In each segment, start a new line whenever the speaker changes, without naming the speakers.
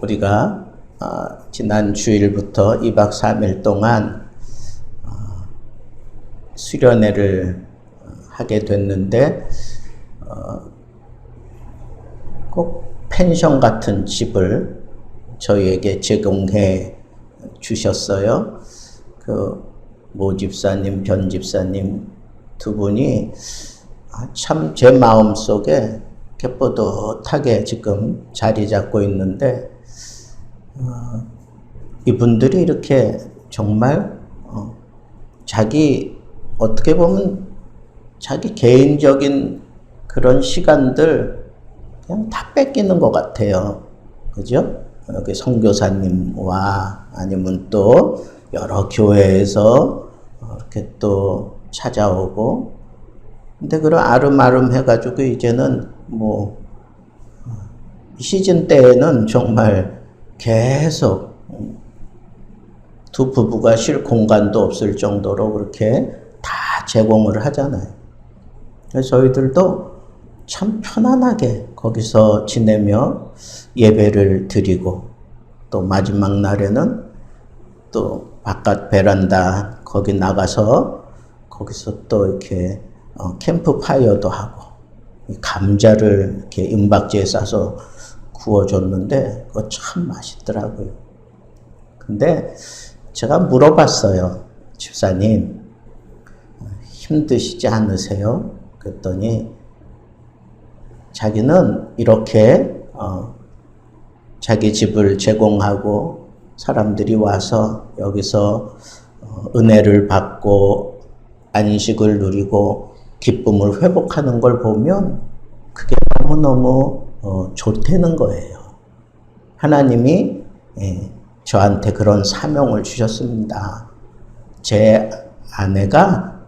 우리가 지난 주일부터 2박 3일 동안 수련회를 하게 됐는데 꼭 펜션 같은 집을 저희에게 제공해 주셨어요. 모 집사님, 변 집사님 두 분이 참 제 마음속에 이렇게 뿌듯하게 지금 자리 잡고 있는데, 이분들이 이렇게 정말 자기 어떻게 보면 자기 개인적인 그런 시간들 그냥 다 뺏기는 것 같아요. 그죠? 여기 선교사님과 아니면 또 여러 교회에서 이렇게 또 찾아오고, 근데 그런 아름아름 해가지고 이제는 이 시즌 때에는 정말 계속 두 부부가 쉴 공간도 없을 정도로 그렇게 다 제공을 하잖아요. 그래서 저희들도 참 편안하게 거기서 지내며 예배를 드리고, 또 마지막 날에는 또 바깥 베란다 거기 나가서 거기서 또 이렇게 캠프 파이어도 하고, 감자를 이렇게 은박지에 싸서 구워줬는데 그거 참 맛있더라고요. 근데 제가 물어봤어요. 집사님, 힘드시지 않으세요? 그랬더니 자기는 이렇게 자기 집을 제공하고 사람들이 와서 여기서 은혜를 받고 안식을 누리고 기쁨을 회복하는 걸 보면 그게 너무너무 좋다는 거예요. 하나님이 저한테 그런 사명을 주셨습니다. 제 아내가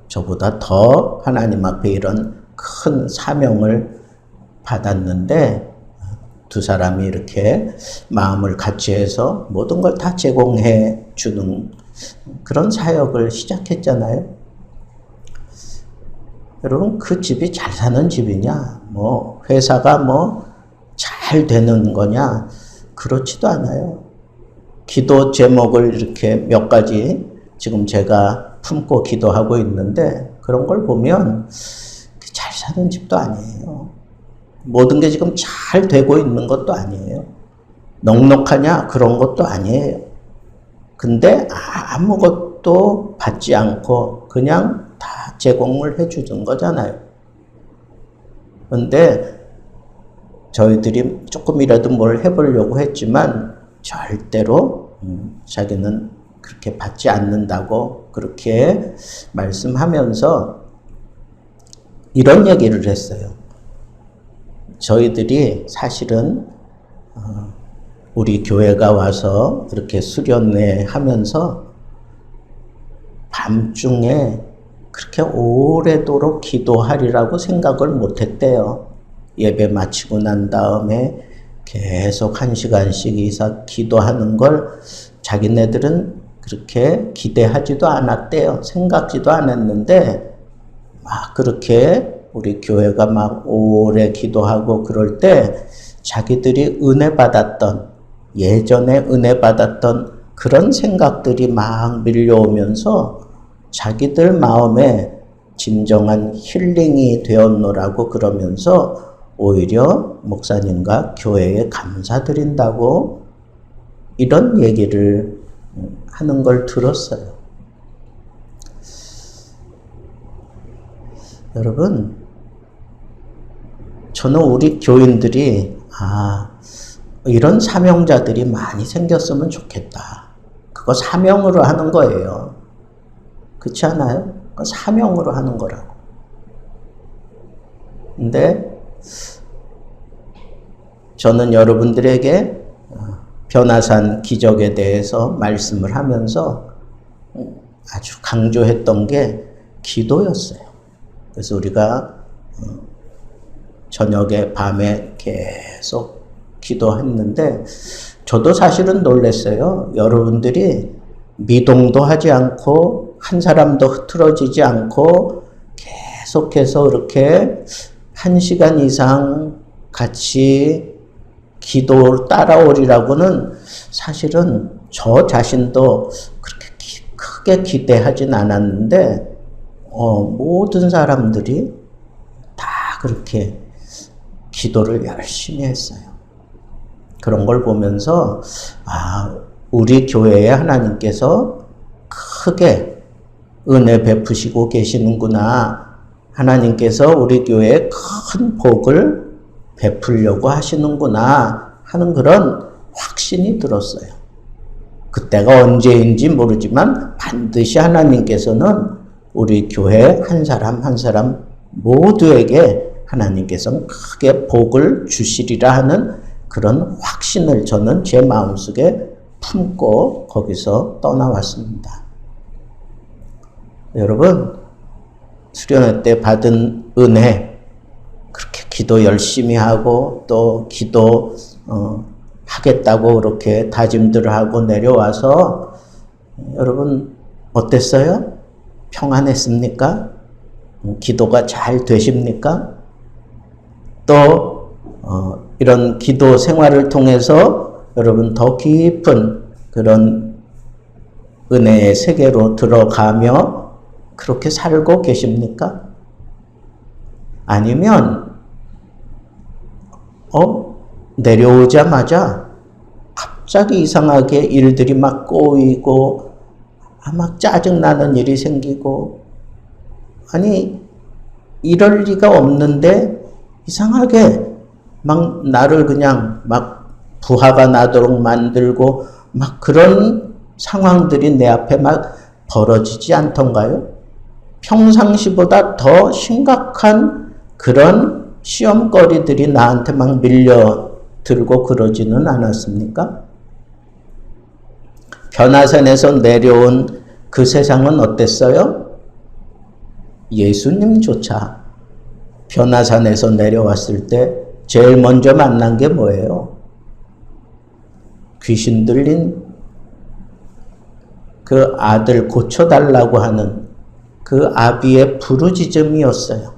저보다 더 하나님 앞에 이런 큰 사명을 받았는데, 두 사람이 이렇게 마음을 같이 해서 모든 걸 다 제공해 주는 그런 사역을 시작했잖아요. 여러분, 그 집이 잘 사는 집이냐, 회사가 잘 되는 거냐, 그렇지도 않아요. 기도 제목을 이렇게 몇 가지 지금 제가 품고 기도하고 있는데, 그런 걸 보면 잘 사는 집도 아니에요. 모든 게 지금 잘 되고 있는 것도 아니에요. 넉넉하냐, 그런 것도 아니에요. 근데 아무것도 받지 않고 그냥 다 제공을 해주는 거잖아요. 근데 저희들이 조금이라도 뭘 해보려고 했지만 절대로 자기는 그렇게 받지 않는다고 그렇게 말씀하면서 이런 얘기를 했어요. 저희들이 사실은 우리 교회가 와서 이렇게 수련회 하면서 밤중에 그렇게 오래도록 기도하리라고 생각을 못했대요. 예배 마치고 난 다음에 계속 1시간씩 이상 기도하는 걸 자기네들은 그렇게 기대하지도 않았대요. 생각지도 않았는데 막 그렇게 우리 교회가 막 오래 기도하고 그럴 때 자기들이 은혜 받았던, 예전에 은혜 받았던 그런 생각들이 막 밀려오면서 자기들 마음에 진정한 힐링이 되었노라고 그러면서 오히려 목사님과 교회에 감사드린다고 이런 얘기를 하는 걸 들었어요. 여러분, 저는 우리 교인들이 이런 사명자들이 많이 생겼으면 좋겠다. 그거 사명으로 하는 거예요. 그렇지 않아요? 그거 사명으로 하는 거라고. 근데 저는 여러분들에게 변화산 기적에 대해서 말씀을 하면서 아주 강조했던 게 기도였어요. 그래서 우리가 저녁에 밤에 계속 기도했는데 저도 사실은 놀랐어요. 여러분들이 미동도 하지 않고 한 사람도 흐트러지지 않고 계속해서 이렇게 1시간 이상 같이 기도를 따라오리라고는 사실은 저 자신도 그렇게 크게 기대하진 않았는데 모든 사람들이 다 그렇게 기도를 열심히 했어요. 그런 걸 보면서 우리 교회에 하나님께서 크게 은혜 베푸시고 계시는구나. 하나님께서 우리 교회에 큰 복을 베풀려고 하시는구나 하는 그런 확신이 들었어요. 그때가 언제인지 모르지만 반드시 하나님께서는 우리 교회 한 사람 한 사람 모두에게 하나님께서는 크게 복을 주시리라 하는 그런 확신을 저는 제 마음속에 품고 거기서 떠나왔습니다. 여러분, 수련회 때 받은 은혜, 그렇게 기도 열심히 하고 또 기도 하겠다고 그렇게 다짐들을 하고 내려와서 여러분 어땠어요? 평안했습니까? 기도가 잘 되십니까? 또 이런 기도 생활을 통해서 여러분 더 깊은 그런 은혜의 세계로 들어가며 그렇게 살고 계십니까? 아니면 내려오자마자 갑자기 이상하게 일들이 막 꼬이고 막 짜증나는 일이 생기고 아니 이럴 리가 없는데 이상하게 막 나를 그냥 막 부하가 나도록 만들고 막 그런 상황들이 내 앞에 막 벌어지지 않던가요? 평상시보다 더 심각한 그런 시험거리들이 나한테 막 밀려들고 그러지는 않았습니까? 변화산에서 내려온 그 세상은 어땠어요? 예수님조차 변화산에서 내려왔을 때 제일 먼저 만난 게 뭐예요? 귀신 들린 그 아들 고쳐달라고 하는 그 아비의 부르짖음이었어요.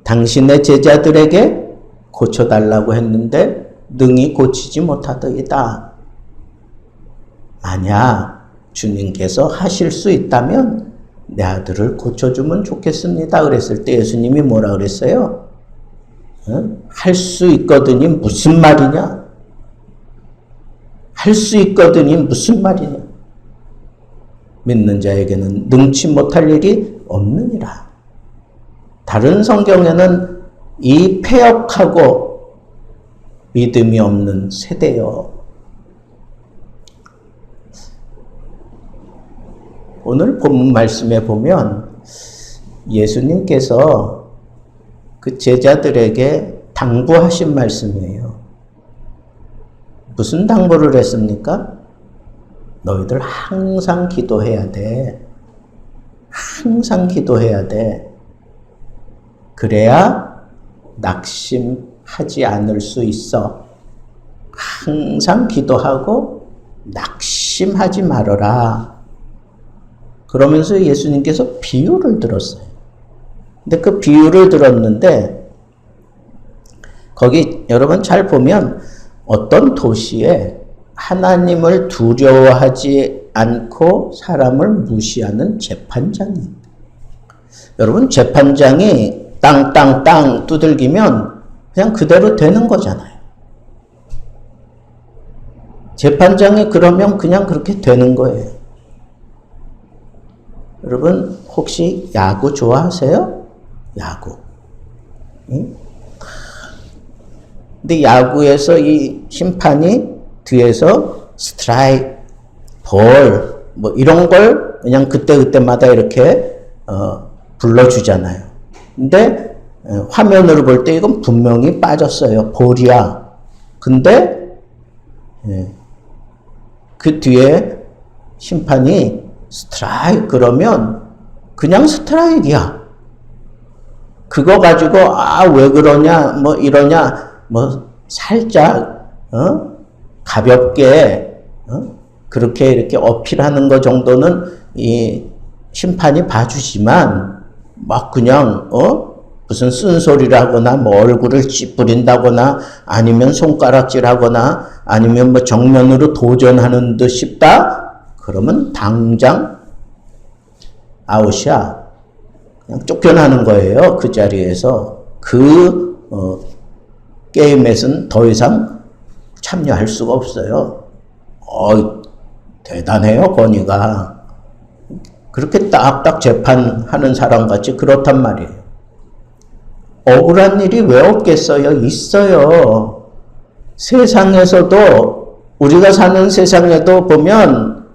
당신의 제자들에게 고쳐달라고 했는데 능히 고치지 못하더이다. 만약 주님께서 하실 수 있다면 내 아들을 고쳐주면 좋겠습니다. 그랬을 때 예수님이 뭐라 그랬어요? 할 수 있거든이 무슨 말이냐? 할 수 있거든이 무슨 말이냐? 믿는 자에게는 능치 못할 일이 없느니라. 다른 성경에는 이 패역하고 믿음이 없는 세대여. 오늘 본문 말씀에 보면 예수님께서 그 제자들에게 당부하신 말씀이에요. 무슨 당부를 했습니까? 너희들 항상 기도해야 돼. 항상 기도해야 돼. 그래야 낙심하지 않을 수 있어. 항상 기도하고 낙심하지 말아라. 그러면서 예수님께서 비유를 들었어요. 근데 그 비유를 들었는데 거기 여러분 잘 보면 어떤 도시에 하나님을 두려워하지 않고 사람을 무시하는 재판장이, 여러분 재판장이 땅땅땅 두들기면 그냥 그대로 되는 거잖아요. 재판장이 그러면 그냥 그렇게 되는 거예요. 여러분 혹시 야구 좋아하세요? 야구. 응? 근데 야구에서 이 심판이 뒤에서 스트라이크, 볼, 뭐 이런 걸 그냥 그때그때마다 이렇게 불러주잖아요. 근데 화면으로 볼 때 이건 분명히 빠졌어요. 볼이야. 근데 그 뒤에 심판이 스트라이크 그러면 그냥 스트라이크야. 그거 가지고 왜 그러냐 뭐 이러냐 뭐 살짝 가볍게 그렇게 이렇게 어필하는 거 정도는 이 심판이 봐주지만 막 그냥 무슨 쓴소리를 하거나 뭐 얼굴을 찌푸린다거나 아니면 손가락질하거나 아니면 뭐 정면으로 도전하는 듯 싶다? 그러면 당장 아웃이야. 그냥 쫓겨나는 거예요. 그 자리에서. 게임에서는 더 이상 참여할 수가 없어요. 대단해요, 권위가. 그렇게 딱딱 재판하는 사람같이 그렇단 말이에요. 억울한 일이 왜 없겠어요? 있어요. 세상에서도, 우리가 사는 세상에도 보면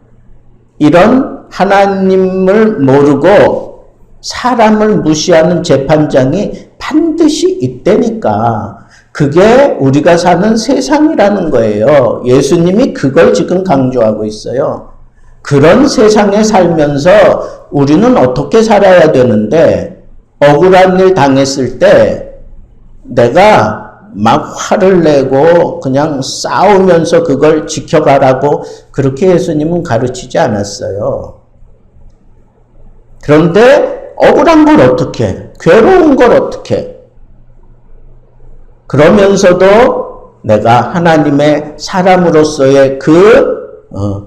이런 하나님을 모르고 사람을 무시하는 재판장이 반드시 있다니까. 그게 우리가 사는 세상이라는 거예요. 예수님이 그걸 지금 강조하고 있어요. 그런 세상에 살면서 우리는 어떻게 살아야 되는데, 억울한 일 당했을 때 내가 막 화를 내고 그냥 싸우면서 그걸 지켜가라고 그렇게 예수님은 가르치지 않았어요. 그런데 억울한 걸 어떻게, 괴로운 걸 어떻게, 그러면서도 내가 하나님의 사람으로서의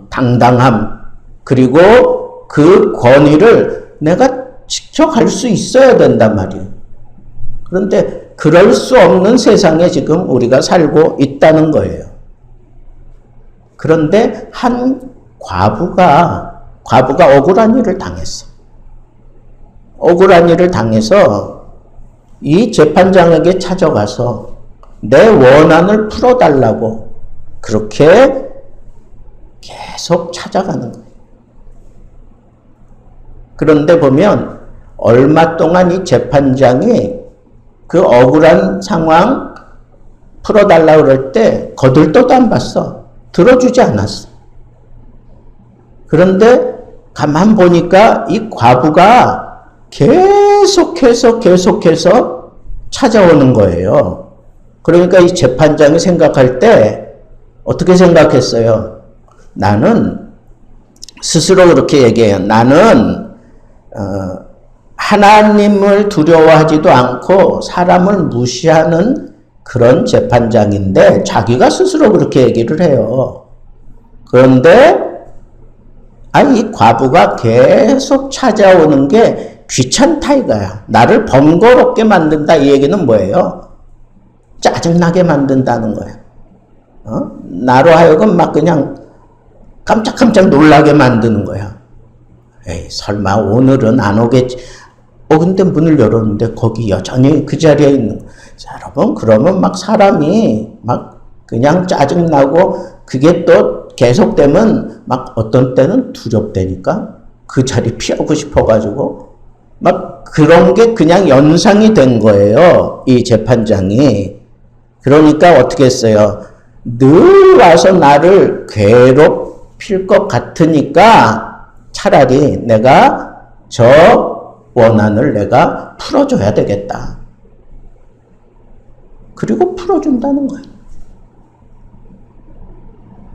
당당함, 그리고 그 권위를 내가 지켜갈 수 있어야 된단 말이에요. 그런데 그럴 수 없는 세상에 지금 우리가 살고 있다는 거예요. 그런데 한 과부가 억울한 일을 당했어. 억울한 일을 당해서 이 재판장에게 찾아가서 내 원한을 풀어달라고 그렇게 계속 찾아가는 거예요. 그런데 보면 얼마 동안 이 재판장이 그 억울한 상황 풀어달라고 그럴 때 거들떠도 안 봤어. 들어주지 않았어. 그런데 가만 보니까 이 과부가 계속해서 찾아오는 거예요. 그러니까 이 재판장이 생각할 때 어떻게 생각했어요? 나는 스스로 그렇게 얘기해요. 나는 하나님을 두려워하지도 않고 사람을 무시하는 그런 재판장인데, 자기가 스스로 그렇게 얘기를 해요. 그런데 이 과부가 계속 찾아오는 게 귀찮다 이거야. 나를 번거롭게 만든다. 이 얘기는 뭐예요? 짜증나게 만든다는 거야. 나로 하여금 막 그냥 깜짝깜짝 놀라게 만드는 거야. 에이, 설마 오늘은 안 오겠지. 근데 문을 열었는데 거기 여전히 그 자리에 있는 거야. 자, 여러분, 그러면 막 사람이 막 그냥 짜증나고, 그게 또 계속되면 막 어떤 때는 두렵다니까? 그 자리 피하고 싶어가지고 막 그런 게 그냥 연상이 된 거예요. 이 재판장이. 그러니까 어떻게 했어요? 늘 와서 나를 괴롭힐 것 같으니까 차라리 내가 저 원한을 내가 풀어줘야 되겠다. 그리고 풀어준다는 거예요.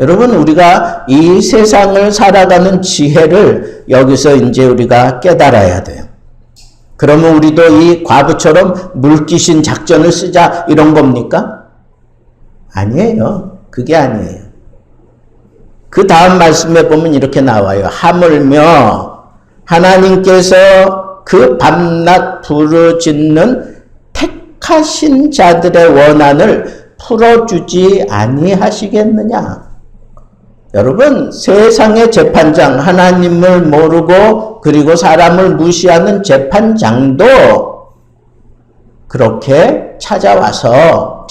여러분, 우리가 이 세상을 살아가는 지혜를 여기서 이제 우리가 깨달아야 돼요. 그러면 우리도 이 과부처럼 물귀신 작전을 쓰자 이런 겁니까? 아니에요. 그게 아니에요. 그 다음 말씀에 보면 이렇게 나와요. 하물며 하나님께서 그 밤낮 부르짖는 택하신 자들의 원한을 풀어주지 아니하시겠느냐. 여러분, 세상의 재판장, 하나님을 모르고 그리고 사람을 무시하는 재판장도 그렇게 찾아와서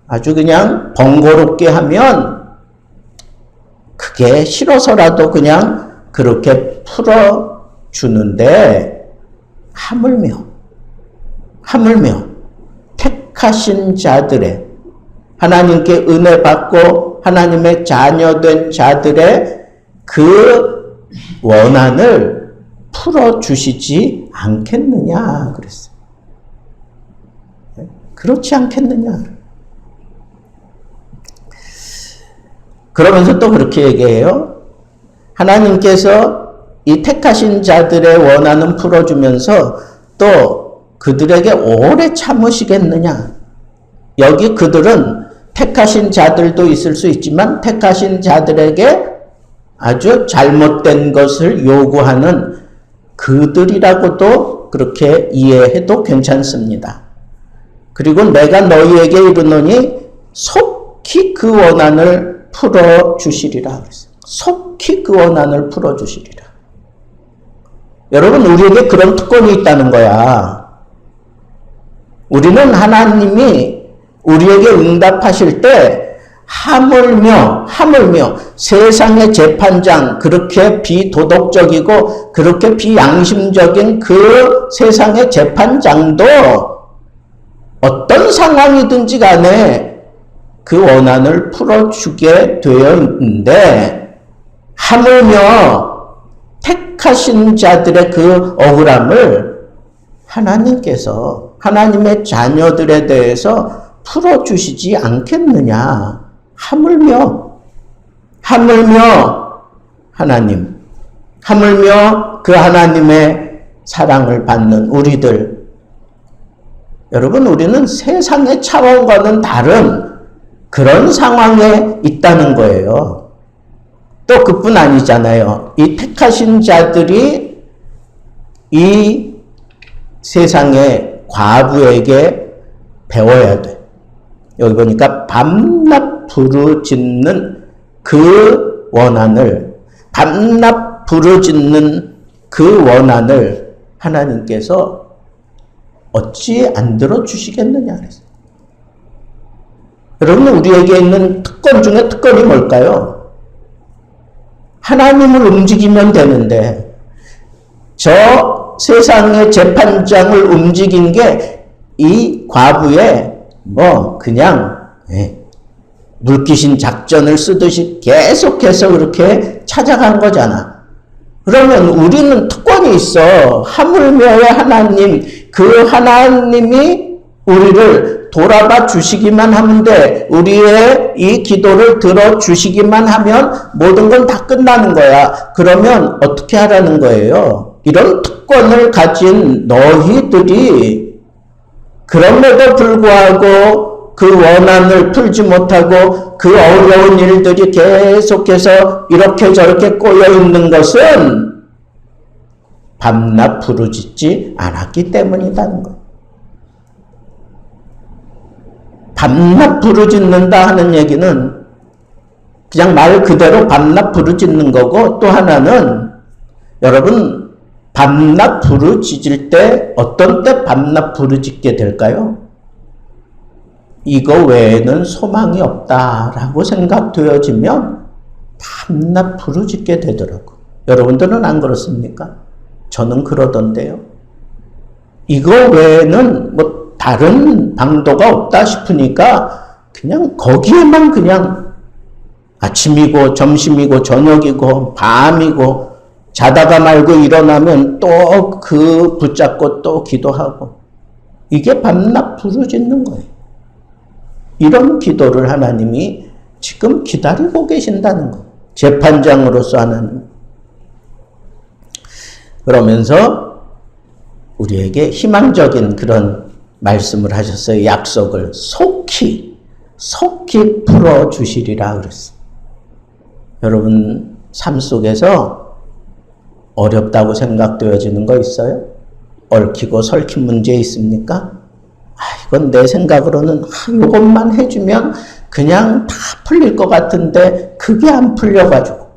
아주 그냥 번거롭게 하면 그게 싫어서라도 그냥 그렇게 풀어주는데, 하물며 택하신 자들의, 하나님께 은혜 받고 하나님의 자녀된 자들의 그 원한을 풀어주시지 않겠느냐 그랬어요. 그렇지 않겠느냐. 그러면서 또 그렇게 얘기해요. 하나님께서 이 택하신 자들의 원한은 풀어주면서 또 그들에게 오래 참으시겠느냐? 여기 그들은 택하신 자들도 있을 수 있지만 택하신 자들에게 아주 잘못된 것을 요구하는 그들이라고도 그렇게 이해해도 괜찮습니다. 그리고 내가 너희에게 이르노니 속히 그 원한을 풀어주시리라. 속히 그 원한을 풀어주시리라. 여러분, 우리에게 그런 특권이 있다는 거야. 우리는 하나님이 우리에게 응답하실 때 하물며 세상의 재판장, 그렇게 비도덕적이고 그렇게 비양심적인 그 세상의 재판장도 어떤 상황이든지 간에 그 원한을 풀어주게 되어 있는데, 하물며 택하신 자들의 그 억울함을 하나님께서 하나님의 자녀들에 대해서 풀어주시지 않겠느냐. 하물며 하나님, 하물며 그 하나님의 사랑을 받는 우리들. 여러분, 우리는 세상의 차원과는 다른 그런 상황에 있다는 거예요. 또 그뿐 아니잖아요. 이 택하신 자들이 이 세상의 과부에게 배워야 돼. 여기 보니까 밤낮 부르짖는 그 원한을, 밤낮 부르짖는 그 원한을 하나님께서 어찌 안 들어주시겠느냐 그랬어요. 여러분, 우리에게 있는 특권 중에 특권이 뭘까요? 하나님을 움직이면 되는데, 저 세상의 재판장을 움직인 게 이 과부의 그냥 물귀신 작전을 쓰듯이 계속해서 그렇게 찾아간 거잖아. 그러면 우리는 특권이 있어. 하물며의 하나님, 그 하나님이 우리를 돌아봐 주시기만 하면 돼. 우리의 이 기도를 들어주시기만 하면 모든 건 다 끝나는 거야. 그러면 어떻게 하라는 거예요? 이런 특권을 가진 너희들이 그럼에도 불구하고 그 원한을 풀지 못하고 그 어려운 일들이 계속해서 이렇게 저렇게 꼬여 있는 것은 밤낮 부르짖지 않았기 때문이라는 거예요. 밤낮 부르짖는다 하는 얘기는 그냥 말 그대로 밤낮 부르짖는 거고, 또 하나는 여러분, 밤낮 부르짖을 때 어떤 때 밤낮 부르짖게 될까요? 이거 외에는 소망이 없다라고 생각되어지면 밤낮 부르짖게 되더라고. 여러분들은 안 그렇습니까? 저는 그러던데요. 이거 외에는 다른 방도가 없다 싶으니까 그냥 거기에만 그냥 아침이고 점심이고 저녁이고 밤이고 자다가 말고 일어나면 또 그 붙잡고 또 기도하고, 이게 밤낮 부르짖는 거예요. 이런 기도를 하나님이 지금 기다리고 계신다는 거예요. 재판장으로서 하나님. 그러면서 우리에게 희망적인 그런 말씀을 하셨어요. 약속을 속히 풀어주시리라 그랬어요. 여러분, 삶 속에서 어렵다고 생각되어지는 거 있어요? 얽히고 설킨 문제 있습니까? 이건 내 생각으로는 이것만 해주면 그냥 다 풀릴 것 같은데 그게 안 풀려가지고,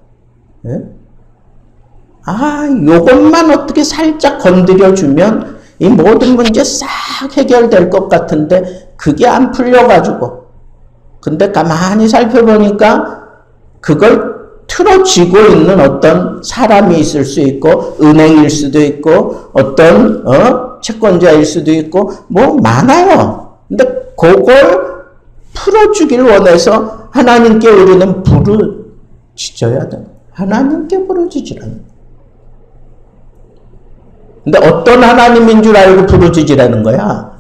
이것만 어떻게 살짝 건드려주면 이 모든 문제 싹 해결될 것 같은데 그게 안 풀려가지고, 근데 가만히 살펴보니까 그걸 틀어쥐고 있는 어떤 사람이 있을 수 있고, 은행일 수도 있고, 어떤 채권자일 수도 있고, 많아요. 근데 그걸 풀어주길 원해서 하나님께 우리는 부르짖어야 돼. 하나님께 부르짖으라는. 근데 어떤 하나님인 줄 알고 부르짖으라는 거야?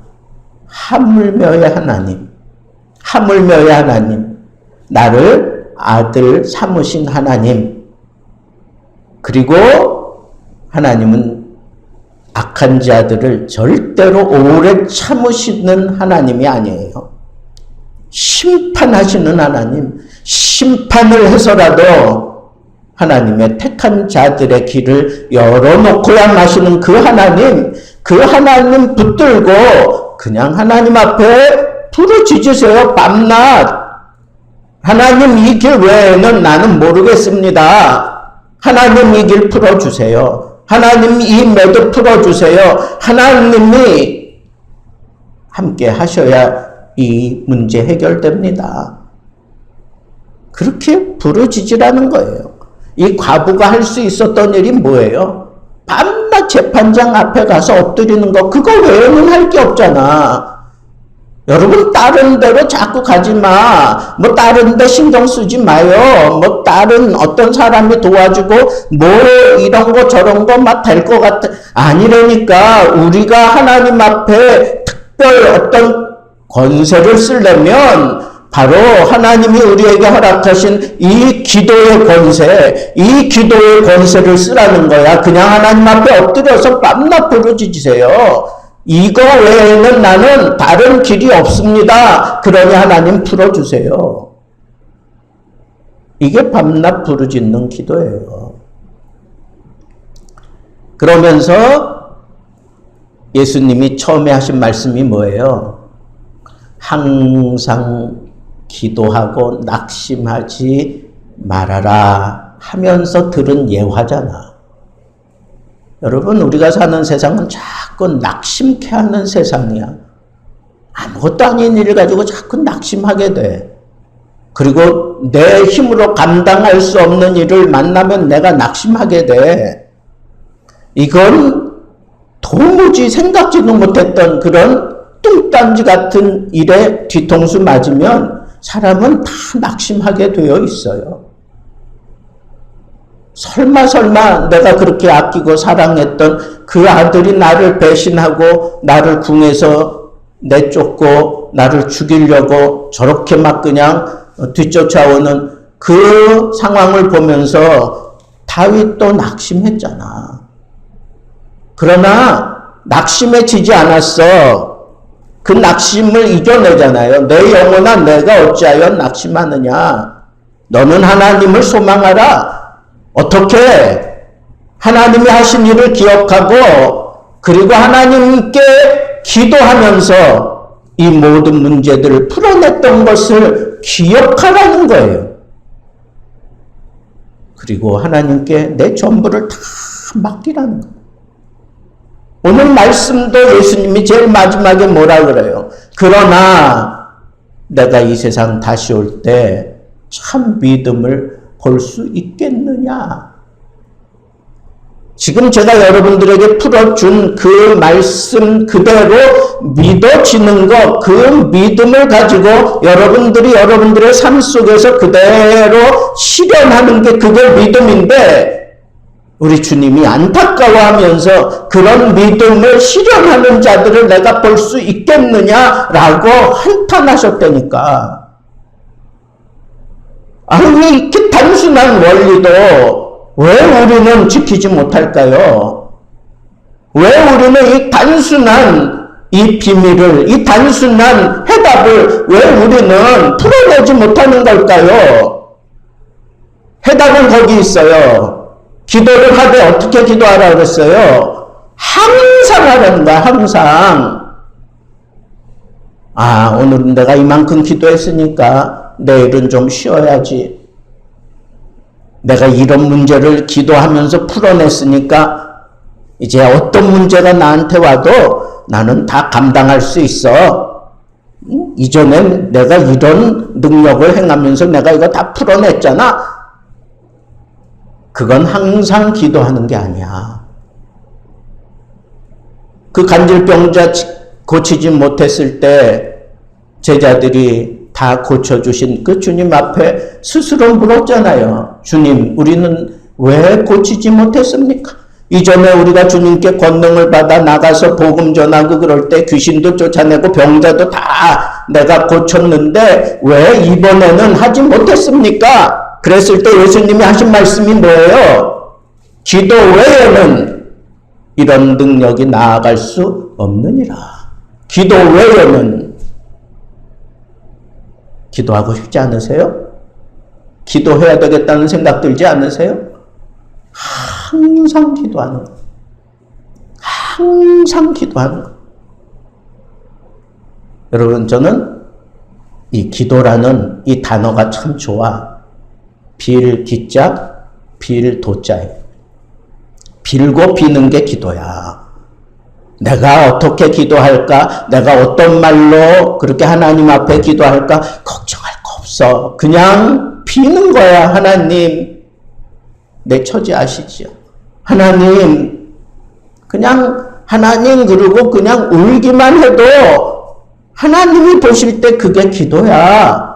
하물며의 하나님. 하물며의 하나님. 나를 아들 삼으신 하나님. 그리고 하나님은 악한 자들을 절대로 오래 참으시는 하나님이 아니에요. 심판하시는 하나님, 심판을 해서라도 하나님의 택한 자들의 길을 열어놓고야 마시는 그 하나님 붙들고 그냥 하나님 앞에 부르짖으세요. 밤낮. 하나님 이 길 외에는 나는 모르겠습니다. 하나님 이 길 풀어주세요. 하나님 이 매듭 풀어주세요. 하나님이 함께 하셔야 이 문제 해결됩니다. 그렇게 부르짖으라는 거예요. 이 과부가 할 수 있었던 일이 뭐예요? 밤낮 재판장 앞에 가서 엎드리는 거, 그거 외에는 할 게 없잖아. 여러분, 다른 데로 자꾸 가지 마. 뭐 다른 데 신경 쓰지 마요. 뭐 다른 어떤 사람이 도와주고 뭐 이런 거 저런 거 막 될 것 같아. 아니라니까. 우리가 하나님 앞에 특별 어떤 권세를 쓰려면 바로 하나님이 우리에게 허락하신 이 기도의 권세, 이 기도의 권세를 쓰라는 거야. 그냥 하나님 앞에 엎드려서 밤낮 부르짖으세요. 이거 외에는 나는 다른 길이 없습니다. 그러니 하나님 풀어주세요. 이게 밤낮 부르짖는 기도예요. 그러면서 예수님이 처음에 하신 말씀이 뭐예요? 항상 기도하고 낙심하지 말아라 하면서 들은 예화잖아. 여러분, 우리가 사는 세상은 자꾸 낙심케 하는 세상이야. 아무것도 아닌 일을 가지고 자꾸 낙심하게 돼. 그리고 내 힘으로 감당할 수 없는 일을 만나면 내가 낙심하게 돼. 이건 도무지 생각지도 못했던 그런 뚱딴지 같은 일에 뒤통수 맞으면 사람은 다 낙심하게 되어 있어요. 설마 내가 그렇게 아끼고 사랑했던 그 아들이 나를 배신하고 나를 궁에서 내쫓고 나를 죽이려고 저렇게 막 그냥 뒤쫓아오는 그 상황을 보면서 다윗도 낙심했잖아. 그러나 낙심에 지지 않았어. 그 낙심을 이겨내잖아요. 내 영혼아, 내가 어찌하여 낙심하느냐. 너는 하나님을 소망하라. 어떻게? 하나님이 하신 일을 기억하고 그리고 하나님께 기도하면서 이 모든 문제들을 풀어냈던 것을 기억하라는 거예요. 그리고 하나님께 내 전부를 다 맡기라는 거예요. 오늘 말씀도 예수님이 제일 마지막에 뭐라 그래요? 그러나 내가 이 세상 다시 올 때 참 믿음을 볼 수 있겠느냐? 지금 제가 여러분들에게 풀어준 그 말씀 그대로 믿어지는 것, 그 믿음을 가지고 여러분들이 여러분들의 삶 속에서 그대로 실현하는 게 그게 믿음인데, 우리 주님이 안타까워하면서 그런 믿음을 실현하는 자들을 내가 볼 수 있겠느냐라고 한탄하셨다니까. 아니, 이렇게 단순한 원리도 왜 우리는 지키지 못할까요? 왜 우리는 이 단순한 이 비밀을, 이 단순한 해답을 왜 우리는 풀어내지 못하는 걸까요? 해답은 거기 있어요. 기도를 하되 어떻게 기도하라 그랬어요? 항상 하라는 거야, 항상. 아, 오늘은 내가 이만큼 기도했으니까 내일은 좀 쉬어야지. 내가 이런 문제를 기도하면서 풀어냈으니까 이제 어떤 문제가 나한테 와도 나는 다 감당할 수 있어. 이전엔 내가 이런 능력을 행하면서 내가 이거 다 풀어냈잖아. 그건 항상 기도하는 게 아니야. 그 간질병자 고치지 못했을 때 제자들이 다 고쳐주신 그 주님 앞에 스스로 물었잖아요. 주님, 우리는 왜 고치지 못했습니까? 이전에 우리가 주님께 권능을 받아 나가서 복음 전하고 그럴 때 귀신도 쫓아내고 병자도 다 내가 고쳤는데 왜 이번에는 하지 못했습니까? 그랬을 때 예수님이 하신 말씀이 뭐예요? 기도 외에는 이런 능력이 나아갈 수 없느니라. 기도 외에는 기도하고 싶지 않으세요? 기도해야 되겠다는 생각 들지 않으세요? 항상 기도하는 거. 항상 기도하는 거. 여러분, 저는 이 기도라는 이 단어가 참 좋아. 빌 기자, 빌 도자예요. 빌고 비는 게 기도야. 내가 어떻게 기도할까? 내가 어떤 말로 그렇게 하나님 앞에 기도할까? 걱정할 거 없어. 그냥 비는 거야. 하나님, 내 처지 아시죠? 하나님, 그냥 하나님 그러고 그냥 울기만 해도 하나님이 보실 때 그게 기도야.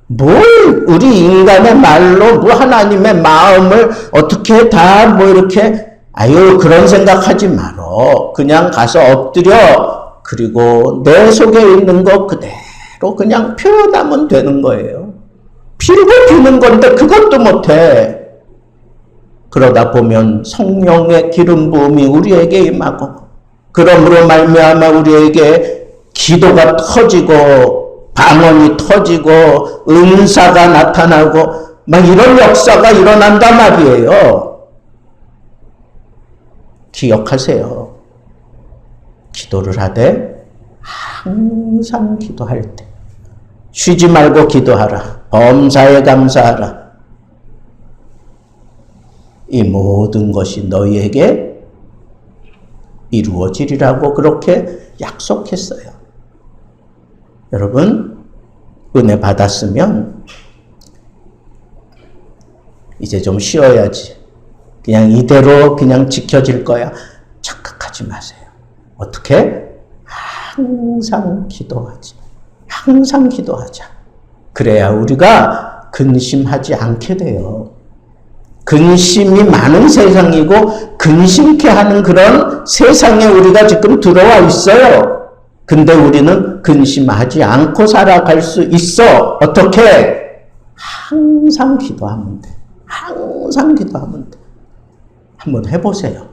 뭘 우리 인간의 말로 뭐 하나님의 마음을 어떻게 다 뭐 이렇게 아유 그런 생각하지 말어. 그냥 가서 엎드려 그리고 내 속에 있는 거 그대로 그냥 표현하면 되는 거예요. 빌고 비는 건데 그것도 못해. 그러다 보면 성령의 기름 부음이 우리에게 임하고 그러므로 말미암아 우리에게 기도가 터지고 방언이 터지고 은사가 나타나고 막 이런 역사가 일어난단 말이에요. 기억하세요. 기도를 하되 항상 기도할 때 쉬지 말고 기도하라. 범사에 감사하라. 이 모든 것이 너희에게 이루어지리라고 그렇게 약속했어요. 여러분, 은혜 받았으면 이제 좀 쉬어야지. 그냥 이대로 그냥 지켜질 거야. 착각하지 마세요. 어떻게? 항상 기도하지. 항상 기도하자. 그래야 우리가 근심하지 않게 돼요. 근심이 많은 세상이고 근심케 하는 그런 세상에 우리가 지금 들어와 있어요. 근데 우리는 근심하지 않고 살아갈 수 있어. 어떻게? 항상 기도하면 돼. 항상 기도하면 돼. 한번 해보세요.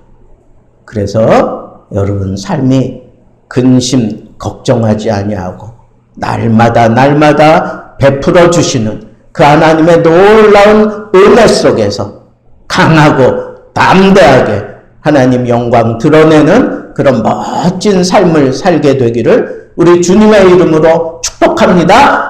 그래서 여러분 삶이 근심, 걱정하지 아니하고 날마다 베풀어 주시는 그 하나님의 놀라운 은혜 속에서 강하고 담대하게 하나님 영광 드러내는 그런 멋진 삶을 살게 되기를 우리 주님의 이름으로 축복합니다.